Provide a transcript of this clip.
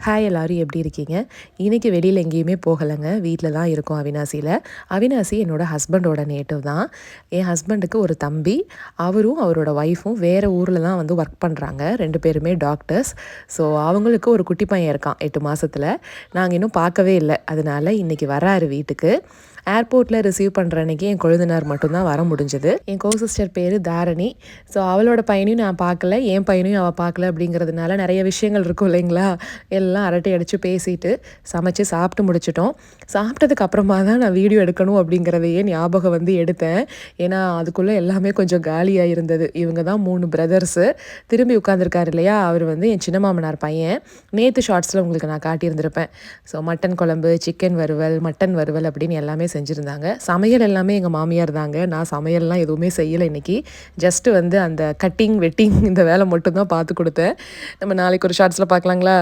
Hi எல்லாரும் எப்படி இருக்கீங்க? இன்னைக்கு வெளியில எங்கேயுமே போகலங்க. வீட்ல தான் இருக்கோம் அவினாசியில. அவினாசி என்னோட ஹஸ்பண்டோட நேட்டிவ் தான். என் ஹஸ்பண்டுக்கு ஒரு தம்பி. அவரும் அவரோட ஒய்ஃபும் வேற ஊர்ல தான் வந்து ஒர்க் பண்றாங்க. 2 பேருமே டாக்டர்ஸ். ஸோ அவங்களுக்கு ஒரு குட்டி பையன் இருக்கான் 8 மாசத்துல. நாங்க இன்னும் பார்க்கவே இல்ல. அதனால இன்னைக்கு வராரு வீட்டுக்கு. ஏர்போர்ட்டில் ரிசீவ் பண்ணுற அன்றைக்கி என் கொழுந்தனார் மட்டும்தான் வர முடிஞ்சது. என் கோ சிஸ்டர் பேர் தாரணி. ஸோ அவளோட பையனையும் நான் பார்க்கல, என் பையனையும் அவள் பார்க்கல அப்படிங்கிறதுனால நிறைய விஷயங்கள் இருக்கும் இல்லைங்களா? எல்லாம் அரட்டை அடித்து பேசிட்டு சமைச்சு சாப்பிட்டு முடிச்சிட்டோம். சாப்பிட்டதுக்கு அப்புறமா தான் நான் வீடியோ எடுக்கணும் அப்படிங்கிறதையே ஞாபகம் வந்து எடுத்தேன். ஏன்னா அதுக்குள்ளே எல்லாமே கொஞ்சம் காலியாக இருந்தது. இவங்க தான் 3 பிரதர்ஸு. திரும்பி உட்காந்துருக்காரு இல்லையா, அவர் வந்து என் சின்ன மாமனார் பையன். நேற்று ஷார்ட்ஸில் உங்களுக்கு நான் காட்டியிருந்திருப்பேன். ஸோ மட்டன் குழம்பு, சிக்கன் வறுவல், மட்டன் வறுவல் அப்படின்னு எல்லாமே செஞ்சுருந்தாங்க. சமையல் எல்லாமே எங்கள் மாமியார் தாங்க. நான் சமையல்லாம் எதுவுமே செய்யலை இன்றைக்கி. ஜஸ்ட்டு வந்து அந்த கட்டிங் வெட்டிங் இந்த வேலை மட்டும்தான் பார்த்து கொடுத்தேன். நம்ம நாளைக்கு ஒரு ஷார்ட்ஸில் பார்க்கலாங்களா?